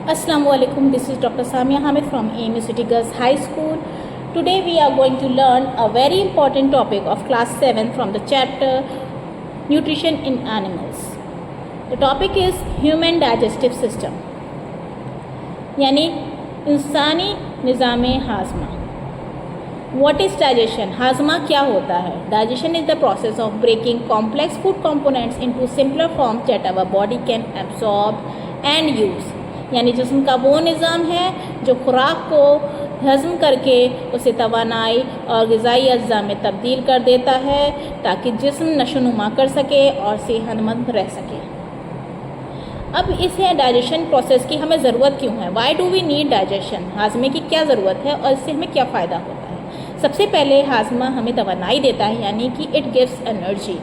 Assalamualaikum. This is Dr. Samia Hamid from AMU City Girls High School. Today we are going to learn a very important topic of class 7 from the chapter Nutrition in Animals. The topic is Human Digestive System, यानी इंसानी निज़ाम हाज़मा. What is digestion? हाज़मा क्या होता है? Digestion is the process of breaking complex food components into simpler forms that our body can absorb and use. यानी जिस्म का वो निज़ाम है जो खुराक को हज़म करके उसे तवानाई और ग़िज़ाई अज्जा में तब्दील कर देता है ताकि जिस्म नशोनुमा कर सके और सेहतमंद रह सके. अब इस डाइजेशन प्रोसेस की हमें ज़रूरत क्यों है? Why do we need digestion? हाजमे की क्या ज़रूरत है और इससे हमें क्या फ़ायदा होता है? सबसे पहले हाजमा हमें तवानाई देता है, यानी कि इट गिव्स एनर्जी.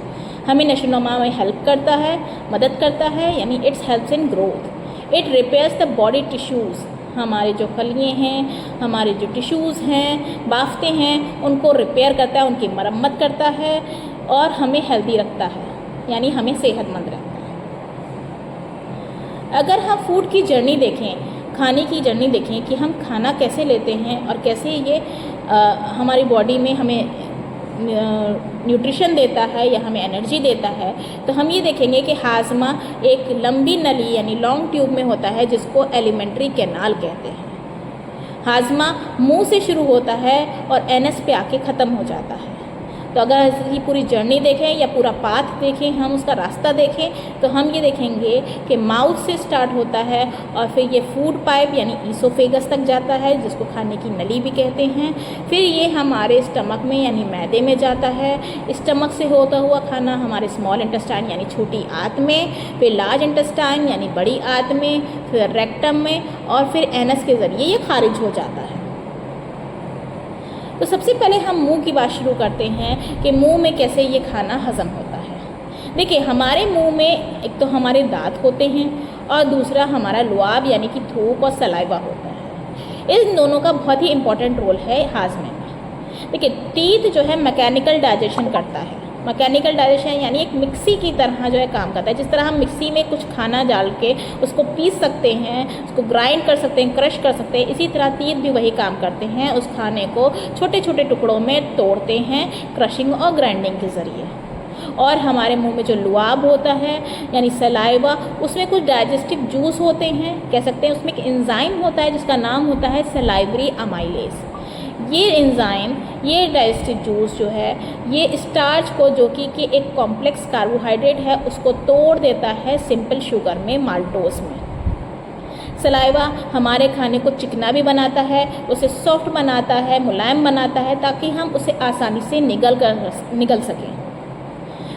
हमें नशोनुमा में हेल्प करता है, मदद करता है, यानी it's helps in growth. It repairs the body tissues. हमारे जो खलिए हैं, हमारे जो टिश्यूज़ हैं, बाफ्ते हैं, उनको रिपेयर करता है, उनकी मरम्मत करता है और हमें हेल्दी रखता है, यानी हमें सेहतमंद रखता है. अगर हम फूड की जर्नी देखें, खाने की जर्नी देखें कि हम खाना कैसे लेते हैं और कैसे ये हमारी बॉडी में हमें न्यूट्रिशन देता है या हमें एनर्जी देता है, तो हम ये देखेंगे कि हाजमा एक लंबी नली यानी लॉन्ग ट्यूब में होता है जिसको एलिमेंट्री कैनाल कहते हैं. हाजमा मुंह से शुरू होता है और एनस पे आके ख़त्म हो जाता है. तो अगर इसकी पूरी जर्नी देखें या पूरा पाथ देखें, हम उसका रास्ता देखें, तो हम ये देखेंगे कि माउथ से स्टार्ट होता है और फिर ये फूड पाइप यानी ईसोफेगस तक जाता है जिसको खाने की नली भी कहते हैं. फिर ये हमारे स्टमक में यानी मैदे में जाता है. स्टमक से होता हुआ खाना हमारे स्मॉल इंटेस्टाइन यानी छोटी आंत में, फिर लार्ज इंटेस्टाइन यानी बड़ी आंत में, फिर रेक्टम में और फिर एनस के ज़रिए ये खारिज हो जाता है. तो सबसे पहले हम मुंह की बात शुरू करते हैं कि मुंह में कैसे ये खाना हज़म होता है. देखिए, हमारे मुंह में एक तो हमारे दांत होते हैं और दूसरा हमारा लुआब यानी कि थूक और सलाइवा होता है. इन दोनों का बहुत ही इम्पोर्टेंट रोल है हाजमे में. देखिए, टीथ जो है मैकेनिकल डाइजेशन करता है. मैकेनिकल डाइजेशन यानी एक मिक्सी की तरह जो है काम करता है. जिस तरह हम मिक्सी में कुछ खाना डाल के उसको पीस सकते हैं, उसको ग्राइंड कर सकते हैं, क्रश कर सकते हैं, इसी तरह टीथ भी वही काम करते हैं. उस खाने को छोटे छोटे टुकड़ों में तोड़ते हैं क्रशिंग और ग्राइंडिंग के ज़रिए. और हमारे मुंह में जो लुआब होता है यानी सलाइवा, उसमें कुछ डाइजेस्टिव जूस होते हैं, कह सकते हैं उसमें एक एंजाइम होता है जिसका नाम होता है सलाइवरी अमाइलेज. ये एंजाइम, ये डाइजेस्टिव जूस जो है, ये स्टार्च को जो कि एक कॉम्प्लेक्स कार्बोहाइड्रेट है उसको तोड़ देता है सिंपल शुगर में, माल्टोस में. सलाइवा हमारे खाने को चिकना भी बनाता है, उसे सॉफ्ट बनाता है, मुलायम बनाता है ताकि हम उसे आसानी से निगल सकें.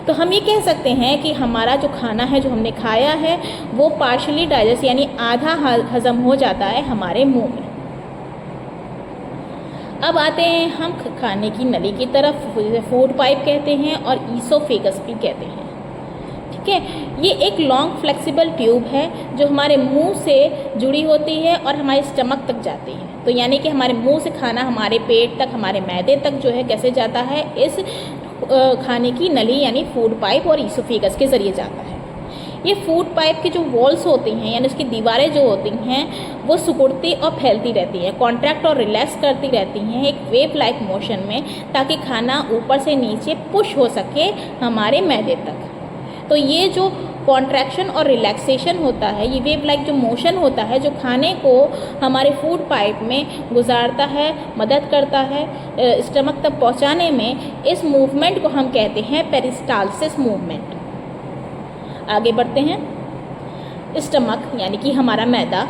तो हम ये कह सकते हैं कि हमारा जो खाना है जो हमने खाया है वो पार्शली डाइजेस्ट यानी आधा हज़म हो जाता है हमारे मुंह में. अब आते हैं हम खाने की नली की तरफ, जिसे फूड पाइप कहते हैं और ईसोफेगस भी कहते हैं. ठीक है, ये एक लॉन्ग फ्लेक्सिबल ट्यूब है जो हमारे मुंह से जुड़ी होती है और हमारे स्टमक तक जाती है. तो यानी कि हमारे मुंह से खाना हमारे पेट तक, हमारे मैदे तक जो है कैसे जाता है, इस खाने की नली यानी फूड पाइप और ईसोफेगस के ज़रिए जाता है. ये फूड पाइप की जो वॉल्स होती हैं यानी उसकी दीवारें जो होती हैं वो सिकुड़ती और फैलती रहती हैं, कॉन्ट्रैक्ट और रिलैक्स करती रहती हैं एक वेव लाइक मोशन में, ताकि खाना ऊपर से नीचे पुश हो सके हमारे मैदे तक. तो ये जो कॉन्ट्रैक्शन और रिलैक्सेशन होता है, ये वेव लाइक जो मोशन होता है जो खाने को हमारे फूड पाइप में गुजारता है, मदद करता है स्टमक तक पहुंचाने में, इस मूवमेंट को हम कहते हैं पेरिस्टालसिस मूवमेंट. आगे बढ़ते हैं. स्टमक यानी कि हमारा मैदा,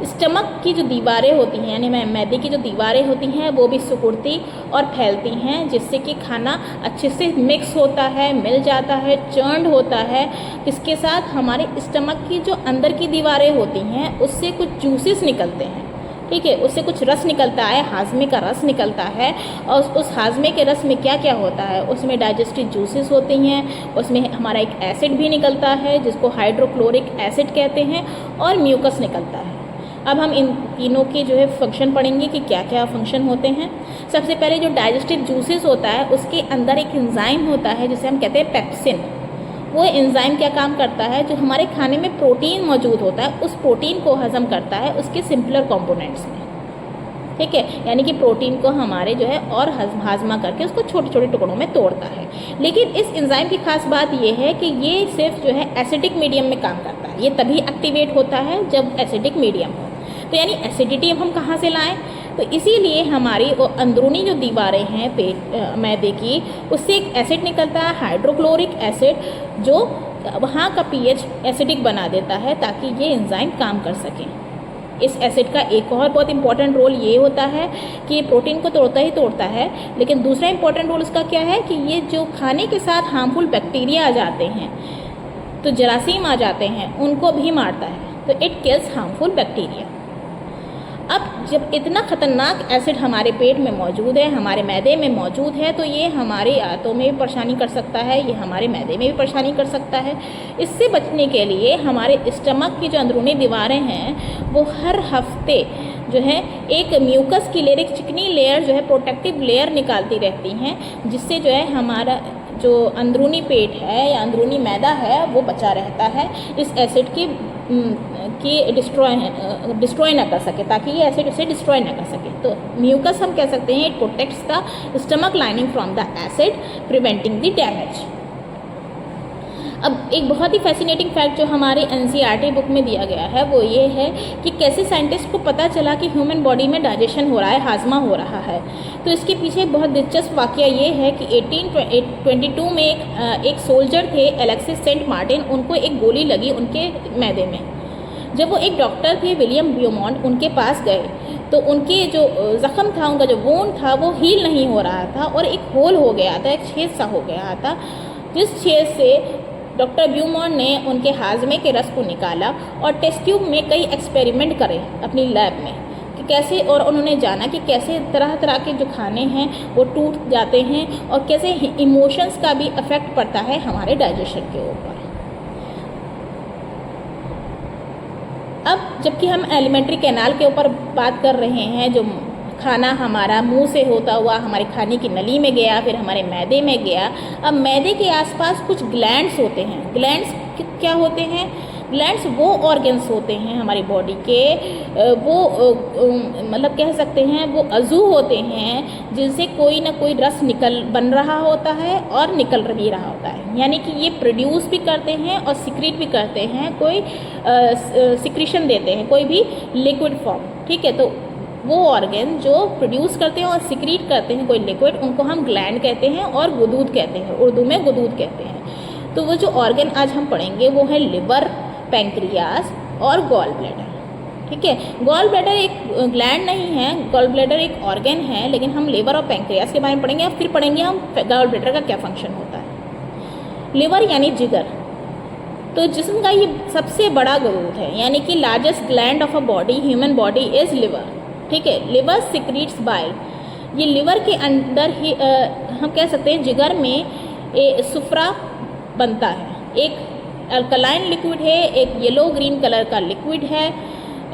स्टमक की जो दीवारें होती हैं यानी मैदे की जो दीवारें होती हैं वो भी सिकुड़ती और फैलती हैं, जिससे कि खाना अच्छे से मिक्स होता है, मिल जाता है, चर्न्ड होता है. इसके साथ हमारे स्टमक की जो अंदर की दीवारें होती हैं उससे कुछ जूसेस निकलते हैं. ठीक है, उससे कुछ रस निकलता है, हाजमे का रस निकलता है. और उस हाजमे के रस में क्या क्या होता है, उसमें डाइजेस्टिव जूसेस होते हैं, उसमें हमारा एक एसिड भी निकलता है जिसको हाइड्रोक्लोरिक एसिड कहते हैं, और म्यूकस निकलता है. अब हम इन तीनों के जो है फंक्शन पढ़ेंगे कि क्या क्या फंक्शन होते हैं. सबसे पहले जो डाइजेस्टिव जूसेस होता है उसके अंदर एक एंजाइम होता है जिसे हम कहते हैं पेप्सिन. वो एंजाइम क्या काम करता है, जो हमारे खाने में प्रोटीन मौजूद होता है उस प्रोटीन को हजम करता है उसके सिंपलर कंपोनेंट्स में, ठीक है। यानी कि प्रोटीन को हमारे जो है और हाजमा करके उसको छोटे छोटे टुकड़ों में तोड़ता है। लेकिन इस एंजाइम की खास बात ये है कि ये सिर्फ जो है एसिडिक मीडियम में काम करता है। ये तभी एक्टिवेट होता है जब एसिडिक मीडियम हो। तो यानी एसिडिटी अब हम कहाँ से लाएं, तो इसीलिए हमारी वो अंदरूनी जो दीवारें हैं पेट मैदे की, उससे एक एसिड निकलता है हाइड्रोक्लोरिक एसिड, जो वहाँ का पीएच एसिडिक बना देता है ताकि ये एंजाइम काम कर सकें। इस एसिड का एक और बहुत इंपॉर्टेंट रोल ये होता है कि ये प्रोटीन को तोड़ता ही तोड़ता है, लेकिन दूसरा इंपॉर्टेंट रोल उसका क्या है कि ये जो खाने के साथ हार्मफुल बैक्टीरिया आ जाते हैं, तो जरासीम आ जाते हैं, उनको भी मारता है। तो इट किल्स हार्मफुल बैक्टीरिया। अब जब इतना ख़तरनाक एसिड हमारे पेट में मौजूद है, हमारे मैदे में मौजूद है, तो ये हमारे आंतों में भी परेशानी कर सकता है, ये हमारे मैदे में भी परेशानी कर सकता है। इससे बचने के लिए हमारे स्टमक की जो अंदरूनी दीवारें हैं वो हर हफ्ते जो है एक म्यूकस की लेयर, एक चिकनी लेयर जो है प्रोटेक्टिव लेयर निकालती रहती हैं, जिससे जो है हमारा जो अंदरूनी पेट है या अंदरूनी मैदा है वो बचा रहता है, इस एसिड की डिस्ट्रॉय ना कर सके, ताकि ये एसिड उसे डिस्ट्रॉय ना कर सके। तो म्यूकस हम कह सकते हैं it protects the stomach lining from the acid, preventing the damage. अब एक बहुत ही फैसिनेटिंग फैक्ट जो हमारे एनसीईआरटी बुक में दिया गया है वो ये है कि कैसे साइंटिस्ट को पता चला कि ह्यूमन बॉडी में डाइजेशन हो रहा है, हाजमा हो रहा है। तो इसके पीछे बहुत दिलचस्प वाकया ये है कि 1822 में एक सोल्जर थे एलेक्सिस सेंट मार्टिन, उनको एक गोली लगी उनके मैदे में। जब वो एक डॉक्टर थे विलियम ब्यूमॉन्ट उनके पास गए तो उनके जो ज़ख़म था, उनका जो वोंड था वो हील नहीं हो रहा था और एक होल हो गया था, एक छेद सा हो गया था, जिस छेद से डॉक्टर ब्यूमॉन्ट ने उनके हाजमे के रस को निकाला और टेस्ट ट्यूब में कई एक्सपेरिमेंट करे अपनी लैब में कि कैसे, और उन्होंने जाना कि कैसे तरह तरह के जो खाने हैं वो टूट जाते हैं और कैसे इमोशंस का भी इफ़ेक्ट पड़ता है हमारे डाइजेशन के ऊपर। अब जबकि हम एलिमेंट्री कैनाल के ऊपर बात कर रहे हैं, जो खाना हमारा मुंह से होता हुआ हमारे खाने की नली में गया, फिर हमारे मैदे में गया। अब मैदे के आसपास कुछ ग्लैंड्स होते हैं। ग्लैंड्स क्या होते हैं? ग्लैंड्स वो ऑर्गन्स होते हैं हमारी बॉडी के, वो मतलब कह सकते हैं वो अज़ू होते हैं जिनसे कोई ना कोई रस बन रहा होता है और निकल भी रहा होता है। यानी कि ये प्रोड्यूस भी करते हैं और सिक्रीट भी करते हैं, कोई सिक्रीशन देते हैं, कोई भी लिक्विड फॉर्म, ठीक है। तो वो ऑर्गन जो प्रोड्यूस करते हैं और सिक्रीट करते हैं कोई लिक्विड, उनको हम ग्लैंड कहते हैं और गुदूद कहते हैं, उर्दू में गुदूद कहते हैं। तो वो जो ऑर्गन आज हम पढ़ेंगे वो है लिवर, पैंक्रियास और गॉल ब्लैडर, ठीक है। गॉल ब्लैडर एक ग्लैंड नहीं है, गॉल ब्लैडर एक ऑर्गन है, लेकिन हम लिवर और पैंक्रियास के बारे में पढ़ेंगे। फिर पढ़ेंगे हम गॉल ब्लैडर का क्या फंक्शन होता है। लिवर यानी जिगर, तो जिस्म का ये सबसे बड़ा गुदूद है, यानी कि largest gland of a body, human body is liver, ठीक है। Liver secretes bile. ये लिवर के अंदर ही हम कह सकते हैं जिगर में सुफ्रा बनता है, एक अल्कलाइन लिक्विड है, एक येलो ग्रीन कलर का लिक्विड है,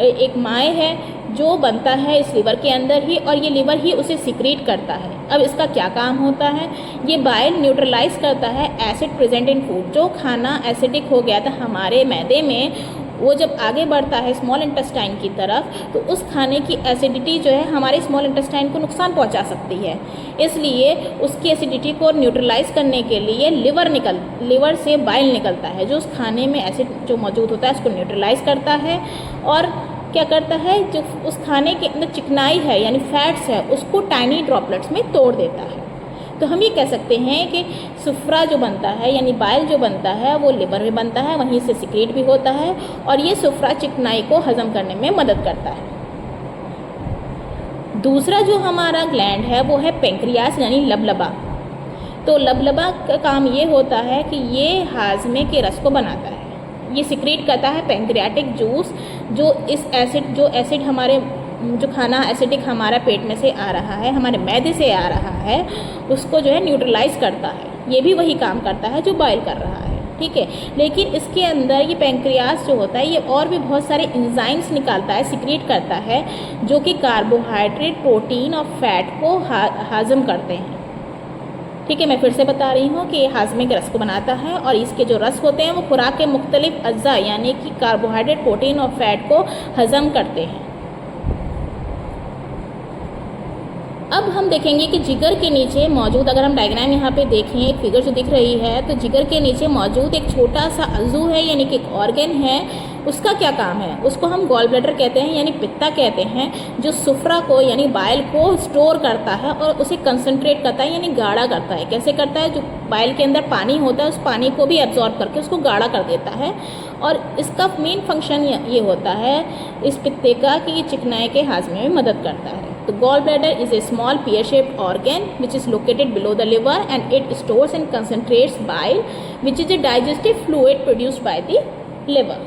एक माय है जो बनता है इस लिवर के अंदर ही, और ये लिवर ही उसे सिक्रीट करता है। अब इसका क्या काम होता है? ये बाइल न्यूट्रलाइज करता है एसिड प्रेजेंट इन फूड। जो खाना एसिडिक हो गया था हमारे मैदे में, वो जब आगे बढ़ता है स्मॉल इंटेस्टाइन की तरफ, तो उस खाने की एसिडिटी जो है हमारे स्मॉल इंटेस्टाइन को नुकसान पहुंचा सकती है। इसलिए उसकी एसिडिटी को न्यूट्रलाइज करने के लिए लिवर से बाइल निकलता है, जो उस खाने में एसिड जो मौजूद होता है उसको न्यूट्रलाइज करता है, और क्या करता है, जो उस खाने के अंदर चिकनाई है यानी फैट्स है उसको टाइनी ड्रॉपलेट्स में तोड़ देता है। तो हम ये कह सकते हैं कि सुफ्रा जो बनता है यानी बाइल जो बनता है वो लिवर में बनता है, वहीं से सिक्रीट भी होता है, और ये सुफ्रा चिकनाई को हजम करने में मदद करता है। दूसरा जो हमारा ग्लैंड है वो है पेंक्रियास यानी लबलबा। तो लबलबा का काम ये होता है कि ये हाजमे के रस को बनाता है, ये सिक्रीट करता है पेंक्रियाटिक जूस, जो एसिड हमारे जो खाना एसिडिक हमारा पेट में से आ रहा है, हमारे मैदे से आ रहा है, उसको जो है न्यूट्रलाइज करता है। ये भी वही काम करता है जो बाइल कर रहा है, ठीक है। लेकिन इसके अंदर ये पैंक्रियास जो होता है ये और भी बहुत सारे एंजाइम्स निकालता है, सिक्रीट करता है, जो कि कार्बोहाइड्रेट, प्रोटीन और फैट को हाजम करते हैं। ठीक है, मैं फिर से बता रही हूँ कि ये हाजमे के रस को बनाता है और इसके जो रस होते हैं वो खुराक के मुख्तलिफ अज्जा यानी कि कार्बोहाइड्रेट, प्रोटीन और फैट को हजम करते हैं। अब हम देखेंगे कि जिगर के नीचे मौजूद, अगर हम डायग्राम यहाँ पे देखें, एक फिगर जो दिख रही है, तो जिगर के नीचे मौजूद एक छोटा सा अज़ू है यानी कि एक ऑर्गन है, उसका क्या काम है? उसको हम गॉल ब्लैडर कहते हैं यानी पित्ता कहते हैं, जो सुफरा को यानी बाइल को स्टोर करता है और उसे कंसंट्रेट करता है यानी गाढ़ा करता है। कैसे करता है? जो बाइल के अंदर पानी होता है उस पानी को भी एब्जॉर्ब करके उसको गाढ़ा कर देता है। और इसका मेन फंक्शन ये होता है इस पित्ते का कि ये चिकनाई के हाजमे में मदद करता है। तो gall bladder is a small pear shaped organ which is located below the liver and it stores and concentrates bile which is a digestive fluid produced by the liver।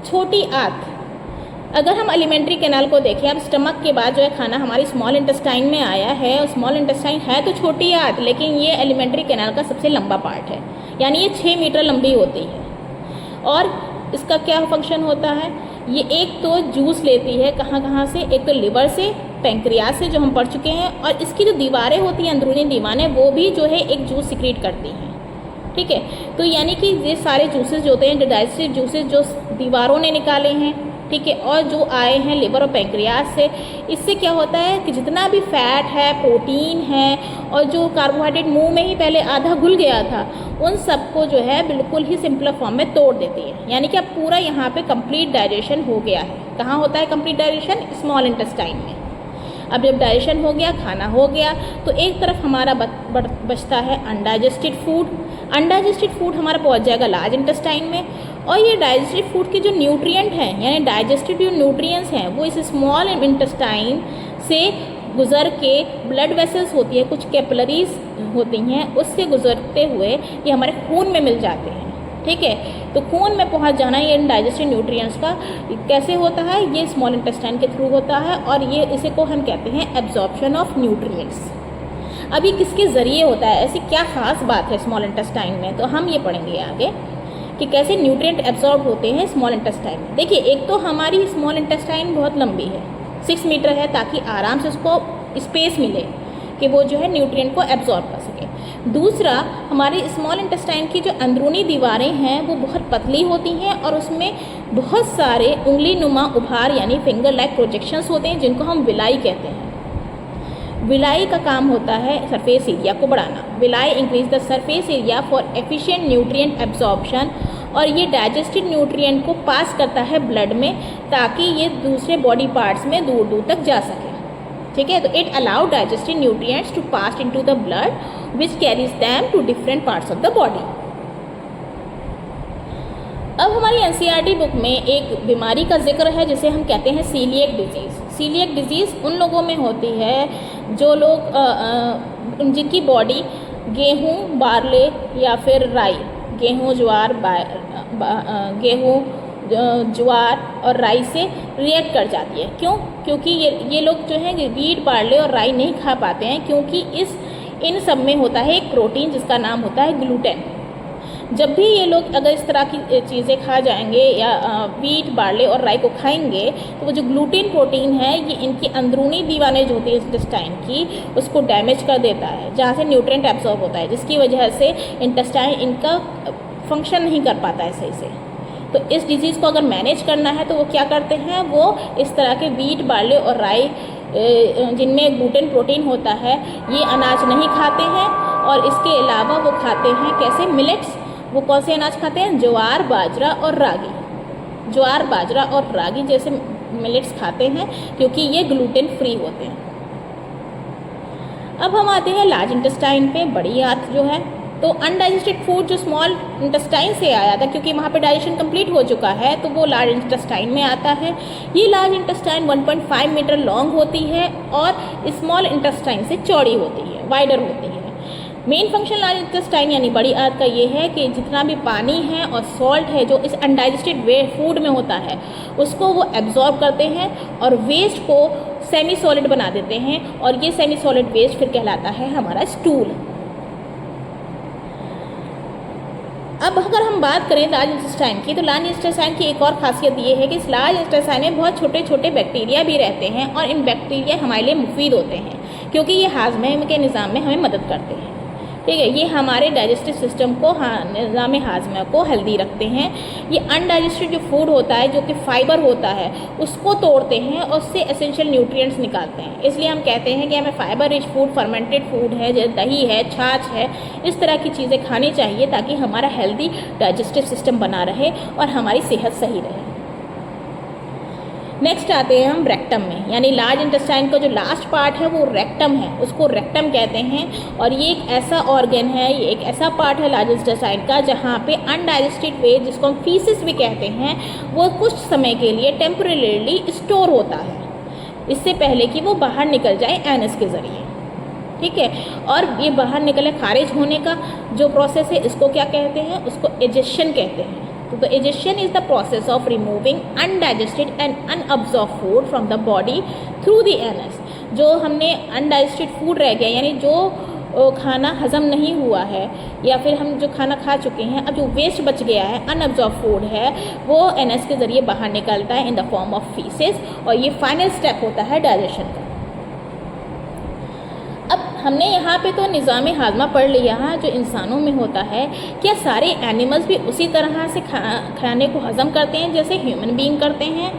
छोटी आंत, अगर हम एलिमेंट्री कैनाल को देखें, अब stomach के बाद जो है खाना हमारी स्मॉल इंटेस्टाइन में आया है और स्मॉल इंटेस्टाइन है तो छोटी आंत, लेकिन ये एलिमेंट्री कैनाल का सबसे लंबा पार्ट है यानी ये 6 मीटर लंबी होती है। और इसका क्या फंक्शन होता है? ये एक तो जूस लेती है कहाँ से, एक तो लिवर से, पैंक्रियाज से जो हम पढ़ चुके हैं, और इसकी जो दीवारें होती हैं अंदरूनी दीवारें वो भी जो है एक जूस सिक्रीट करती हैं। ठीक है, तो यानी कि ये सारे जूसेस जो होते हैं, जो डाइजेस्टिव जूसेस जो दीवारों ने निकाले हैं, ठीक है, और जो आए हैं लिवर और पैंक्रियाज से, इससे क्या होता है कि जितना भी फैट है, प्रोटीन है और जो कार्बोहाइड्रेट मुंह में ही पहले आधा घुल गया था, उन सबको जो है बिल्कुल ही सिंपल फॉर्म में तोड़ देती है। यानी कि अब पूरा यहाँ पे कंप्लीट डाइजेशन हो गया है। कहाँ होता है कंप्लीट डाइजेशन? स्मॉल इंटेस्टाइन में। अब जब डाइजेशन हो गया, खाना हो गया, तो एक तरफ हमारा बचता है अनडाइजेस्टेड फूड। अनडाइजेस्टेड फूड हमारा पहुंच जाएगा लार्ज इंटेस्टाइन में, और ये डाइजेस्टेड फूड के जो न्यूट्रिएंट हैं यानी डाइजेस्टेड जो न्यूट्रिएंट्स हैं वो इस स्मॉल इंटेस्टाइन से गुजर के ब्लड वेसल्स होती है, कुछ कैपिलरीज होती हैं, उससे गुजरते हुए ये हमारे खून में मिल जाते हैं। ठीक है, तो खून में पहुंच जाना ये डाइजेस्टिव न्यूट्रिएंट्स का कैसे होता है? ये स्मॉल इंटेस्टाइन के थ्रू होता है और ये इसे को हम कहते हैं एब्जॉर्प्शन ऑफ न्यूट्रिएंट्स। अभी किसके ज़रिए होता है? ऐसी क्या ख़ास बात है स्मॉल इंटेस्टाइन में? तो हम ये पढ़ेंगे आगे कि कैसे न्यूट्रिएंट एब्जॉर्ब होते हैं स्मॉल इंटेस्टाइन में। देखिए, एक तो हमारी स्मॉल इंटेस्टाइन बहुत लंबी है, 6 मीटर है, ताकि आराम से उसको स्पेस मिले कि वो जो है न्यूट्रिएंट को एब्जॉर्ब कर सके। दूसरा, हमारे स्मॉल इंटेस्टाइन की जो अंदरूनी दीवारें हैं वो बहुत पतली होती हैं और उसमें बहुत सारे उंगली नुमा उभार यानी फिंगर लाइक प्रोजेक्शंस होते हैं, जिनको हम विलाई कहते हैं। विलाई का काम होता है सरफेस एरिया को बढ़ाना। Villi increase the surface area for efficient nutrient absorption, और ये डाइजेस्टिव न्यूट्रिएंट को पास करता है ब्लड में ताकि ये दूसरे बॉडी पार्ट्स में दूर दूर तक जा सके। ठीक है, तो it allow digestive nutrients to pass into the blood which carries them to different parts of the body. अब हमारी एनसीईआरटी बुक में एक बीमारी का जिक्र है जिसे हम कहते हैं सीलिएक डिजीज़। सीलिएक डिजीज़ उन लोगों में होती है जो लोग जिनकी बॉडी गेहूँ, बारले या फिर राई, गेहूँ, ज्वार और राई से रिएक्ट कर जाती है। क्यों? क्योंकि ये लोग जो हैं वीट, बारले और राई नहीं खा पाते हैं, क्योंकि इन सब में होता है एक प्रोटीन जिसका नाम होता है ग्लूटेन। जब भी ये लोग अगर इस तरह की चीज़ें खा जाएंगे या वीट, बारले और राई को खाएंगे, तो वो जो ग्लूटेन प्रोटीन है ये इनकी अंदरूनी दीवारें जो होती है इंटेस्टाइन की, उसको डैमेज कर देता है, जहाँ से न्यूट्रिएंट एब्जॉर्ब होता है, जिसकी वजह से इंटेस्टाइन इनका फंक्शन नहीं कर पाता है सही से। तो इस डिजीज़ को अगर मैनेज करना है तो वो क्या करते हैं, वो इस तरह के वीट, बारले और राई जिनमें ग्लूटेन प्रोटीन होता है ये अनाज नहीं खाते हैं, और इसके अलावा वो खाते हैं कैसे? मिलेट्स। वो कौन से अनाज खाते हैं? ज्वार, बाजरा और रागी। ज्वार, बाजरा और रागी जैसे मिलेट्स खाते हैं क्योंकि ये ग्लूटेन फ्री होते हैं। अब हम आते हैं लार्ज इंटेस्टाइन पे, बड़ी आंत जो है। तो अनडाइजेस्टेड फूड जो स्मॉल इंटेस्टाइन से आया था, क्योंकि वहाँ पे डाइजेशन कंप्लीट हो चुका है, तो वो लार्ज इंटेस्टाइन में आता है। ये लार्ज इंटेस्टाइन 1.5 मीटर लॉन्ग होती है और स्मॉल इंटेस्टाइन से चौड़ी होती है, वाइडर होती है। मेन फंक्शन लार्ज इंटेस्टाइन यानी बड़ी आंत का ये है कि जितना भी पानी है और सॉल्ट है जो इस अनडाइजेस्टेड फूड में होता है उसको वो एब्जॉर्ब करते हैं और वेस्ट को सेमी सॉलिड बना देते हैं, और ये सेमी सॉलिड वेस्ट फिर कहलाता है हमारा स्टूल। अब अगर हम बात करें लार्ज इंटेस्टाइन की, तो लार्ज इंटेस्टाइन की एक और खासियत ये है कि इस लार्ज इंटेस्टाइन में बहुत छोटे छोटे बैक्टीरिया भी रहते हैं और इन बैक्टीरिया हमारे लिए मुफीद होते हैं। क्योंकि ये हाजमे के निज़ाम में हमें मदद करते हैं। ठीक है, ये हमारे डाइजेस्टिव सिस्टम को, निज़ाम हाजमा को हेल्दी रखते हैं। ये अनडाइजेस्टेड जो फूड होता है, जो कि फाइबर होता है, उसको तोड़ते हैं और उससे एसेंशियल न्यूट्रिएंट्स निकालते हैं। इसलिए हम कहते हैं कि हमें fibre rich food, fermented food है, जैसे दही है, छाछ है, इस तरह की चीज़ें खानी चाहिए ताकि हमारा हेल्दी डाइजेस्टिव सिस्टम बना रहे और हमारी सेहत सही रहे। नेक्स्ट आते हैं हम रेक्टम में, यानी लार्ज इंटेस्टाइन का जो लास्ट पार्ट है वो रेक्टम है, उसको रेक्टम कहते हैं। और ये एक ऐसा ऑर्गन है, ये एक ऐसा पार्ट है लार्ज इंटेस्टाइन का जहाँ पे अनडाइजेस्टेड वेस्ट, जिसको हम फीसिस भी कहते हैं, वो कुछ समय के लिए टेम्परेरीली स्टोर होता है, इससे पहले कि वो बाहर निकल जाए एनस के ज़रिए। ठीक है, और ये बाहर निकले, खारिज होने का जो प्रोसेस है, इसको क्या कहते हैं? उसको एजेशन कहते हैं। तो the egestion is the process of removing undigested and unabsorb food from the body through the anus. जो हमने अनडाइजेस्टेड फूड रह गया, यानी जो खाना हजम नहीं हुआ है, या फिर हम जो खाना खा चुके हैं, अब जो वेस्ट बच गया है, अनअब्जॉर्ब फूड है, वो एनस के ज़रिए बाहर निकलता है in the form of faeces, और ये फाइनल स्टेप होता है डाइजेशन का। अब हमने यहाँ पे तो निज़ाम हाजमा पढ़ लिया है जो इंसानों में होता है। क्या सारे एनिमल्स भी उसी तरह से खाने को हज़म करते हैं जैसे ह्यूमन बीइंग करते हैं?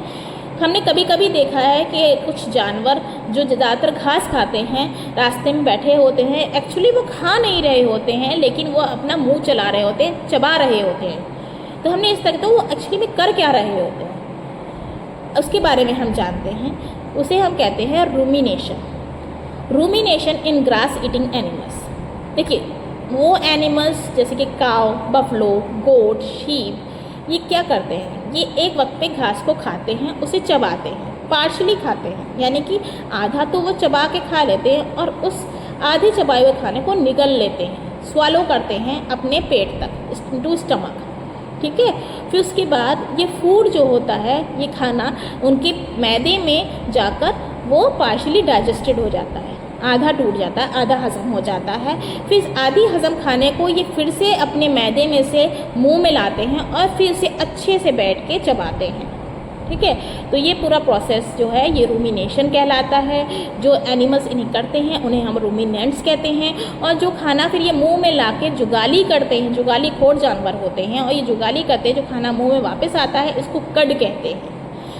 हमने कभी कभी देखा है कि कुछ जानवर जो ज़्यादातर घास खाते हैं, रास्ते में बैठे होते हैं, एक्चुअली वो खा नहीं रहे होते हैं, लेकिन वो अपना मुंह चला रहे होते हैं, चबा रहे होते हैं। तो हमने इस तरह, तो वो एक्चुअली में कर क्या रहे होते हैं, उसके बारे में हम जानते हैं। उसे हम कहते हैं रूमिनेशन। रूमिनेशन इन ग्रास ईटिंग एनिमल्स। देखिए, वो एनिमल्स जैसे कि काव, बफलो, गोट, शीप, ये क्या करते हैं? ये एक वक्त पे घास को खाते हैं, उसे चबाते हैं, पार्शली खाते हैं, यानी कि आधा तो वो चबा के खा लेते हैं और उस आधे चबाए हुए खाने को निगल लेते हैं, स्वालो करते हैं अपने पेट तक, टू स्टमक। ठीक है, फिर उसके बाद ये फूड जो होता है, ये खाना उनके मैदे में जाकर वो पार्शली डाइजेस्टेड हो जाता है, आधा टूट जाता है, आधा हजम हो जाता है। फिर आधी हजम खाने को ये फिर से अपने मैदे में से मुंह में लाते हैं और फिर से अच्छे से बैठ के चबाते हैं। ठीक है, तो ये पूरा प्रोसेस जो है ये रूमिनेशन कहलाता है। जो एनिमल्स इन्हें करते हैं उन्हें हम रूमिनेंट्स कहते हैं। और जो खाना फिर ये मुंह में ला के जुगाली करते हैं, जुगाली खोर जानवर होते हैं, और ये जुगाली करते हैं, जो खाना मुंह में वापस आता है, इसको कड कहते हैं।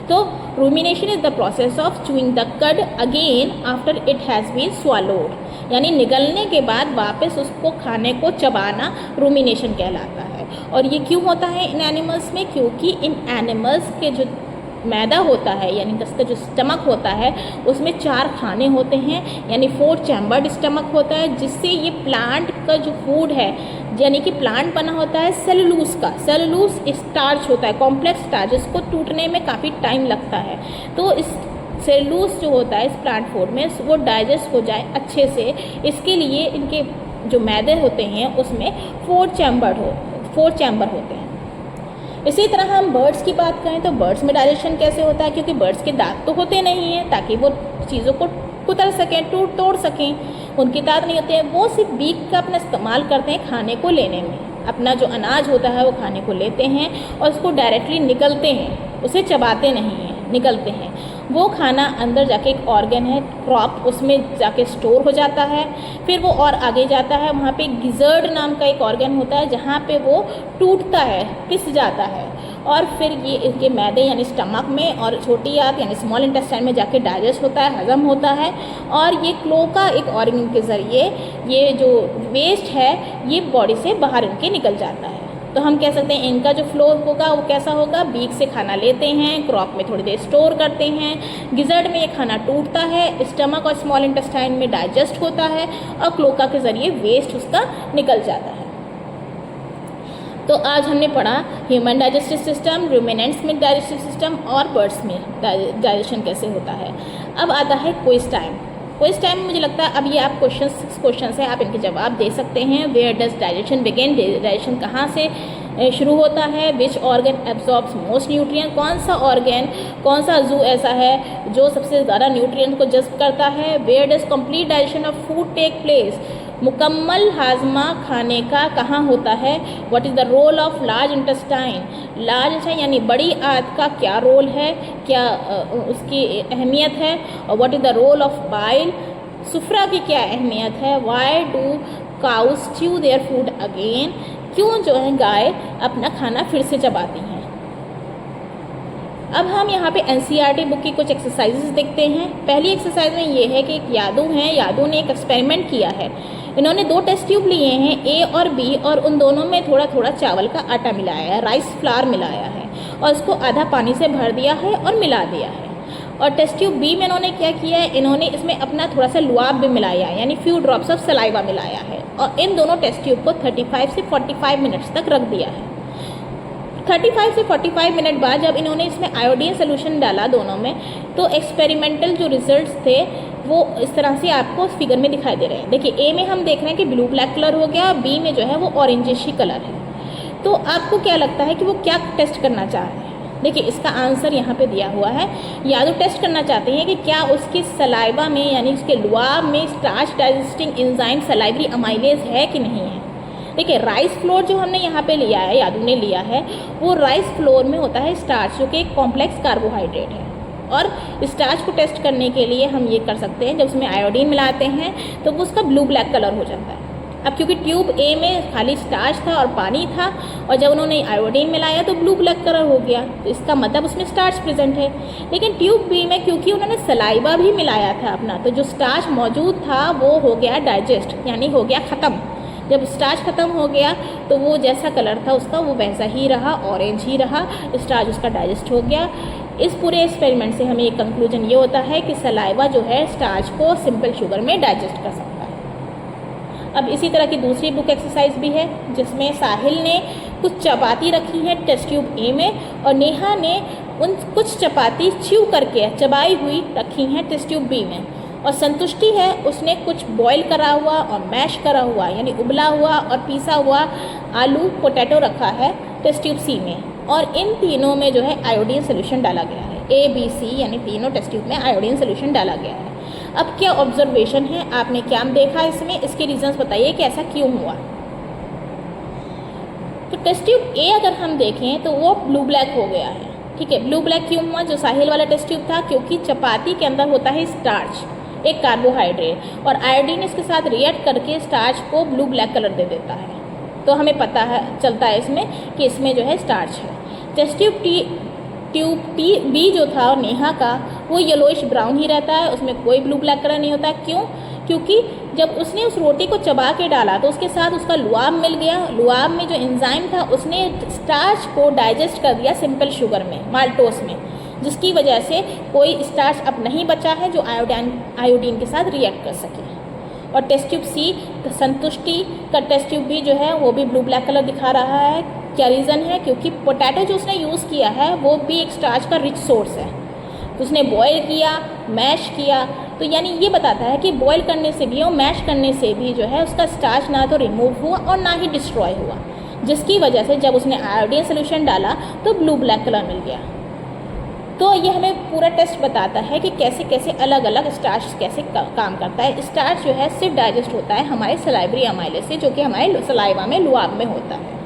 तो rumination is the process of chewing the cud again after it has been swallowed, यानी निगलने के बाद वापस उसको खाने को चबाना रूमिनेशन कहलाता है। और ये क्यों होता है इन एनिमल्स में? क्योंकि इन एनिमल्स के जो मैदा होता है, यानी उसका जो स्टमक होता है, उसमें 4 खाने होते हैं, यानी 4 चैम्बर्ड स्टमक होता है, जिससे ये प्लांट का जो फूड है, यानी कि प्लांट बना होता है सेलुलोज का। सेलुलोज स्टार्च होता है, कॉम्प्लेक्स स्टार्च, इसको टूटने में काफ़ी टाइम लगता है। तो इस सेलुलोज जो होता है इस प्लांट फूड में, वो डाइजेस्ट हो जाए अच्छे से, इसके लिए इनके जो मैदे होते हैं उसमें 4 चैम्बर होते हैं। इसी तरह हम बर्ड्स की बात करें तो बर्ड्स में डाइजेशन कैसे होता है? क्योंकि बर्ड्स के दांत तो होते नहीं हैं ताकि वो चीज़ों को कुतर सकें, तोड़ सकें, उनके दांत नहीं होते हैं। वो सिर्फ बीक का अपना इस्तेमाल करते हैं खाने को लेने में। अपना जो अनाज होता है वो खाने को लेते हैं और उसको डायरेक्टली निगलते हैं, उसे चबाते नहीं हैं, निगलते हैं। वो खाना अंदर जाके एक ऑर्गन है क्रॉप, उसमें जाके स्टोर हो जाता है। फिर वो और आगे जाता है, वहाँ पे गिजर्ड नाम का एक ऑर्गन होता है जहाँ पे वो टूटता है, पिस जाता है, और फिर ये इनके मैदे यानी स्टमक में और छोटी आंत यानी स्मॉल इंटेस्टाइन में जाके डाइजेस्ट होता है, हजम होता है। और ये क्लोका एक ऑर्गन के ज़रिए ये जो वेस्ट है ये बॉडी से बाहर इनके निकल जाता है। तो हम कह सकते हैं इनका जो फ्लो होगा वो कैसा होगा? बीक से खाना लेते हैं, क्रॉप में थोड़ी देर स्टोर करते हैं, गिजर्ड में ये खाना टूटता है, स्टमक और स्मॉल इंटेस्टाइन में डाइजेस्ट होता है, और क्लोका के ज़रिए वेस्ट उसका निकल जाता है। तो आज हमने पढ़ा ह्यूमन डाइजेस्टिव सिस्टम, रूमिनेंट्स में डाइजेस्टिव सिस्टम, और बर्ड्स में डाइजेशन कैसे होता है। अब आता है क्विज टाइम। क्विज टाइम में मुझे लगता है अब ये आप 6 क्वेश्चन है, आप इनके जवाब दे सकते हैं। Where does digestion begin? Digestion कहाँ से शुरू होता है? Which organ absorbs most nutrient? कौन सा ऑर्गन, कौन सा जू ऐसा है जो सबसे ज़्यादा न्यूट्रिएंट को जज्ब करता है? Where does complete digestion of food take place? मुकम्मल हाजमा खाने का कहाँ होता है? What is the role of large intestine? Large intestine यानी बड़ी आंत का क्या रोल है, क्या उसकी अहमियत है? और what is the role of bile? सुफ्रा की क्या अहमियत है, why do cows chew their food again, क्यों जो है गाय अपना खाना फिर से चबाती हैं। अब हम यहाँ पे एनसीईआरटी बुक की कुछ एक्सरसाइजेस देखते हैं। पहली एक्सरसाइज में ये है कि एक यादू हैं, यादू ने एक एक्सपेरिमेंट किया है। इन्होंने 2 टेस्ट ट्यूब लिए हैं, ए और बी, और उन दोनों में थोड़ा थोड़ा चावल का आटा मिलाया है, राइस फ्लावर मिलाया है, और उसको आधा पानी से भर दिया है और मिला दिया है। और टेस्ट ट्यूब बी में इन्होंने क्या किया है, इन्होंने इसमें अपना थोड़ा सा लुआब भी मिलाया है, यानी फ्यू ड्रॉप्स ऑफ सलाइवा मिलाया है, और इन दोनों टेस्ट ट्यूब को 35 से 45 मिनट्स तक रख दिया है। 35 से 45 मिनट बाद जब इन्होंने इसमें आयोडीन सोल्यूशन डाला दोनों में, तो एक्सपेरिमेंटल जो रिजल्ट्स थे वो इस तरह से आपको फिगर में दिखाई दे रहे हैं। देखिए, ए में हम देख रहे हैं कि ब्लू ब्लैक कलर हो गया, बी में जो है वो ऑरेंजिश कलर है। तो आपको क्या लगता है कि वो क्या टेस्ट करना चाह रहे हैं? देखिए, इसका आंसर यहाँ पे दिया हुआ है। यादव टेस्ट करना चाहते हैं कि क्या उसकी सलाइवा में, यानी उसके लुआब में starch digesting enzyme salivary amylase है कि नहीं है। देखिए, राइस फ्लोर जो हमने यहाँ पे लिया है, यादव ने लिया है, वो राइस फ्लोर में होता है स्टार्च, जो कि एक कॉम्प्लेक्स कार्बोहाइड्रेट है। और स्टार्च को टेस्ट करने के लिए हम ये कर सकते हैं, जब उसमें आयोडीन मिलाते हैं तो वो उसका ब्लू ब्लैक कलर हो जाता है। अब क्योंकि ट्यूब ए में खाली स्टार्च था और पानी था, और जब उन्होंने आयोडीन मिलाया तो ब्लू ब्लैक कलर हो गया, तो इसका मतलब उसमें स्टार्च प्रेजेंट है। लेकिन ट्यूब बी में क्योंकि उन्होंने सलाइवा भी मिलाया था अपना, तो जो स्टार्च मौजूद था वो हो गया डाइजेस्ट, यानी हो गया ख़त्म। जब स्टार्च ख़त्म हो गया तो वो जैसा कलर था उसका वो वैसा ही रहा, ऑरेंज ही रहा, स्टार्च उसका डाइजेस्ट हो गया। इस पूरे एक्सपेरिमेंट से हमें एक कंक्लूजन ये होता है कि सलाइवा जो है स्टार्च को सिंपल शुगर में डाइजेस्ट कर सकता है। अब इसी तरह की दूसरी बुक एक्सरसाइज भी है, जिसमें साहिल ने कुछ चपाती रखी है टेस्ट ट्यूब ए में, और नेहा ने उन कुछ चपाती च्यू करके चबाई हुई रखी हैं टेस्ट ट्यूब बी में। और संतुष्टि है, उसने कुछ बॉईल करा हुआ और मैश करा हुआ, यानी उबला हुआ और पीसा हुआ आलू पोटैटो रखा है टेस्ट ट्यूब सी में, और इन तीनों में जो है आयोडीन सोल्यूशन डाला गया है। ए बी सी यानी तीनों टेस्ट ट्यूब में आयोडीन सोल्यूशन डाला गया है। अब क्या ऑब्जर्वेशन है, आपने क्या देखा इसमें, इसके रीजंस बताइए कि ऐसा क्यों हुआ। तो टेस्ट ट्यूब ए अगर हम देखें तो वो ब्लू ब्लैक हो गया है। ठीक है, ब्लू ब्लैक क्यों हुआ, जो साहिल वाला टेस्ट ट्यूब था, क्योंकि चपाती के अंदर होता है स्टार्च, एक कार्बोहाइड्रेट, और आयोडीन इसके साथ रिएक्ट करके स्टार्च को ब्लू ब्लैक कलर दे देता है। तो हमें पता है चलता है इसमें कि इसमें जो है स्टार्च है। टेस्ट ट्यूब टी बी जो था नेहा का, वो येलोइश ब्राउन ही रहता है, उसमें कोई ब्लू ब्लैक कलर नहीं होता। क्यों? क्योंकि जब उसने उस रोटी को चबा के डाला तो उसके साथ उसका लुआब मिल गया। लुआब में जो एंजाइम था उसने स्टार्च को डाइजेस्ट कर दिया सिंपल शुगर में, माल्टोस में, जिसकी वजह से कोई स्टार्च अब नहीं बचा है जो आयोडीन के साथ रिएक्ट कर सके। और टेस्ट ट्यूब सी संतुष्टि का टेस्ट ट्यूब भी जो है वो भी ब्लू ब्लैक कलर दिखा रहा है। क्या रीज़न है? क्योंकि पोटैटो जो उसने यूज़ किया है वो भी एक स्टार्च का रिच सोर्स है, तो उसने बॉयल किया, मैश किया, तो यानी ये बताता है कि बॉयल करने से भी और मैश करने से भी जो है उसका स्टार्च ना तो रिमूव हुआ और ना ही डिस्ट्रॉय हुआ, जिसकी वजह से जब उसने आयोडीन सोल्यूशन डाला तो ब्लू ब्लैक कलर मिल गया। तो ये हमें पूरा टेस्ट बताता है कि कैसे कैसे अलग अलग स्टार्च कैसे काम करता है। स्टार्च जो है सिर्फ डाइजेस्ट होता है हमारे सलाइवरी अमाइलेज से, जो कि हमारे सलाइवा में लुआब में होता है।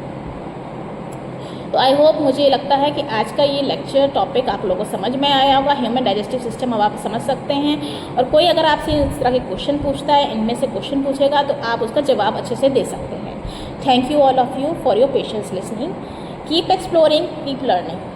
तो आई होप, मुझे लगता है कि आज का ये लेक्चर टॉपिक आप लोगों को समझ में आया होगा। ह्यूमन डाइजेस्टिव सिस्टम अब आप समझ सकते हैं, और कोई अगर आपसे इस तरह के क्वेश्चन पूछता है, इनमें से क्वेश्चन पूछेगा, तो आप उसका जवाब अच्छे से दे सकते हैं। Thank you all of you for your patience listening. Keep exploring, keep learning.